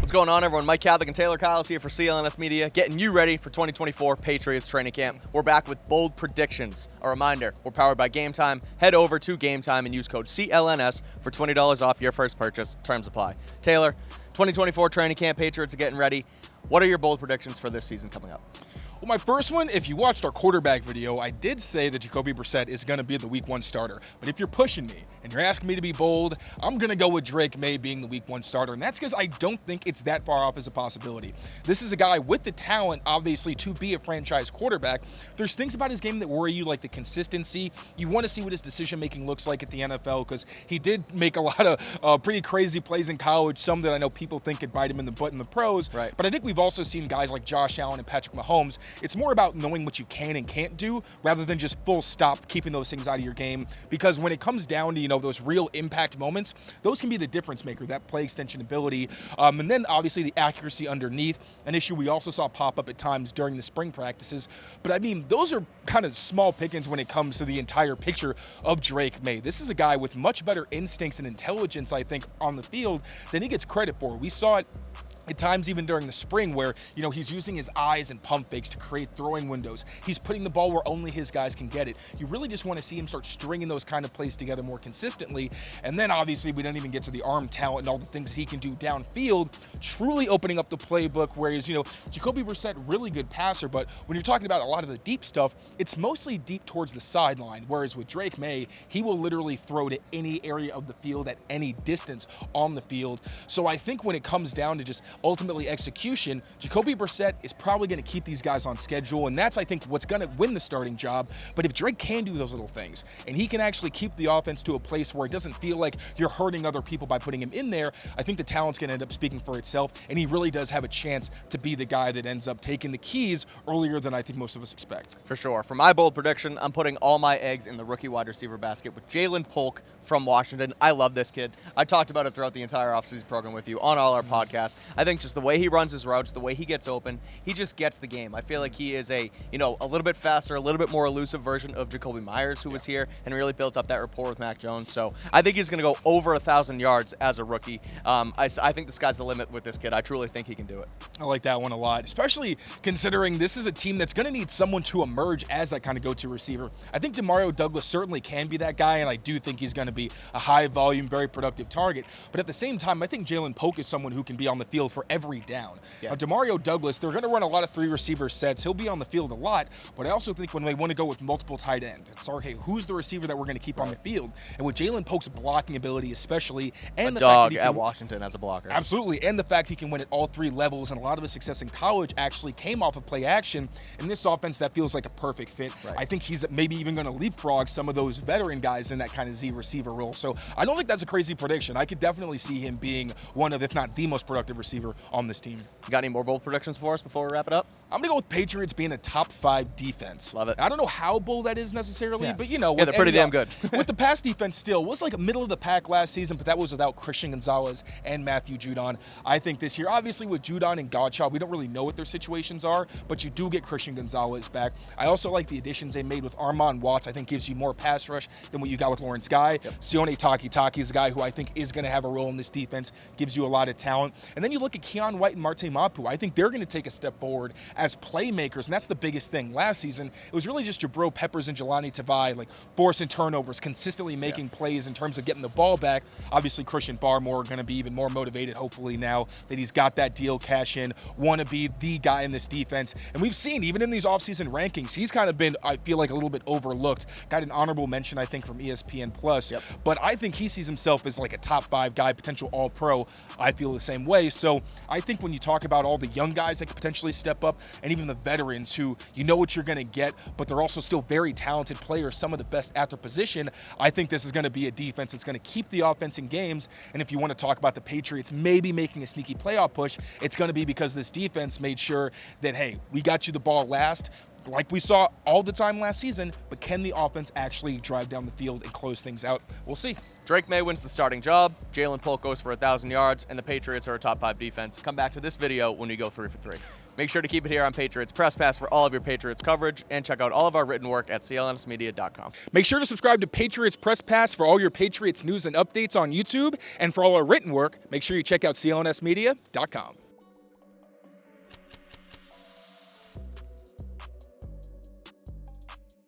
What's going on, everyone? Mike Kadlick and Tayler Kyles here for CLNS Media, getting you ready for 2024 Patriots training camp. We're back with bold predictions. A reminder, we're powered by Game Time. Head over to Game Time and use code CLNS for $20 off your first purchase. Terms apply. Tayler, 2024 training camp, Patriots are getting ready. What are your bold predictions for this season coming up? Well, my first one, if you watched our quarterback video, I did say that Jacoby Brissett is going to be the Week 1 starter. But if you're pushing me and you're asking me to be bold, I'm going to go with Drake Maye being the Week 1 starter. And that's because I don't think it's that far off as a possibility. This is a guy with the talent, obviously, to be a franchise quarterback. There's things about his game that worry you, like the consistency. You want to see what his decision-making looks like at the NFL, because he did make a lot of pretty crazy plays in college, some that I know people think could bite him in the butt in the pros. Right. But I think we've also seen guys like Josh Allen and Patrick Mahomes. It's more about knowing what you can and can't do rather than just full stop keeping those things out of your game, because when it comes down to, those real impact moments, those can be the difference maker, that play extension ability. And then obviously the accuracy underneath, an issue we also saw pop up at times during the spring practices. But I mean, those are kind of small pickings when it comes to the entire picture of Drake Maye. This is a guy with much better instincts and intelligence, I think, on the field than he gets credit for. We saw it at times even during the spring where, he's using his eyes and pump fakes to create throwing windows. He's putting the ball where only his guys can get it. You really just want to see him start stringing those kind of plays together more consistently. And then obviously we don't even get to the arm talent and all the things he can do downfield, truly opening up the playbook. Whereas, Jacoby Brissett, really good passer, but when you're talking about a lot of the deep stuff, it's mostly deep towards the sideline. Whereas with Drake Maye, he will literally throw to any area of the field at any distance on the field. So I think when it comes down to just ultimately execution, Jacoby Brissett is probably going to keep these guys on schedule, and that's, I think, what's going to win the starting job. But if Drake can do those little things, and he can actually keep the offense to a place where it doesn't feel like you're hurting other people by putting him in there, I think the talent's going to end up speaking for itself, and he really does have a chance to be the guy that ends up taking the keys earlier than I think most of us expect. For sure. For my bold prediction, I'm putting all my eggs in the rookie wide receiver basket with Jalen Polk from Washington. I love this kid. I talked about it throughout the entire offseason program with you on all our podcasts. I think just the way he runs his routes, the way he gets open, he just gets the game. I feel like he is a little bit faster, a little bit more elusive version of Jacoby Myers, who was here and really built up that rapport with Mac Jones. So I think he's going to go over 1,000 yards as a rookie. I think the sky's the limit with this kid. I truly think he can do it. I like that one a lot, especially considering this is a team that's going to need someone to emerge as that kind of go-to receiver. I think Demario Douglas certainly can be that guy, and I do think he's going to be a high-volume, very productive target. But at the same time, I think Jalen Polk is someone who can be on the field for every down. Yeah. Now, Demario Douglas, they're going to run a lot of three-receiver sets. He'll be on the field a lot, but I also think when they want to go with multiple tight ends, it's, okay, who's the receiver that we're going to keep on the field? And with Jalen Polk's blocking ability especially, and a the fact dog that he at can, Washington as a blocker. Absolutely, and the fact he can win at all three levels, and a lot of his success in college actually came off of play action. In this offense, that feels like a perfect fit. Right. I think he's maybe even going to leapfrog some of those veteran guys in that kind of Z receiver role. So I don't think that's a crazy prediction. I could definitely see him being one of, if not the most productive receiver on this team. You got any more bold predictions for us before we wrap it up? I'm going to go with Patriots being a top 5 defense. Love it. I don't know how bold that is necessarily, but Yeah, they're pretty damn good. With the pass defense still, was like a middle of the pack last season, but that was without Christian Gonzalez and Matthew Judon. I think this year, obviously with Judon and Godchaux, we don't really know what their situations are, but you do get Christian Gonzalez back. I also like the additions they made with Armon Watts. I think gives you more pass rush than what you got with Lawrence Guy. Yep. Sione Takitaki is a guy who I think is going to have a role in this defense, gives you a lot of talent. And then you look at Keon White and Marte Mapu. I think they're going to take a step forward as playmakers, and that's the biggest thing. Last season, it was really just Jabril Peppers and Jelani Tavai, like forcing turnovers, consistently making plays in terms of getting the ball back. Obviously, Christian Barmore going to be even more motivated, hopefully, now that he's got that deal cash in, want to be the guy in this defense. And we've seen, even in these offseason rankings, he's kind of been, I feel like, a little bit overlooked. Got an honorable mention, I think, from ESPN+. Yep. But I think he sees himself as like a top 5 guy, potential all-pro. I feel the same way. So I think when you talk about all the young guys that could potentially step up, and even the veterans who you know what you're going to get, but they're also still very talented players, some of the best at their position, I think this is going to be a defense that's going to keep the offense in games. And if you want to talk about the Patriots maybe making a sneaky playoff push, it's going to be because this defense made sure that, hey, we got you the ball last, like we saw all the time last season, but can the offense actually drive down the field and close things out? We'll see. Drake Maye wins the starting job, Jalen Polk goes for 1,000 yards, and the Patriots are a top 5 defense. Come back to this video when we go 3 for 3. Make sure to keep it here on Patriots Press Pass for all of your Patriots coverage, and check out all of our written work at clnsmedia.com. Make sure to subscribe to Patriots Press Pass for all your Patriots news and updates on YouTube, and for all our written work, make sure you check out clnsmedia.com.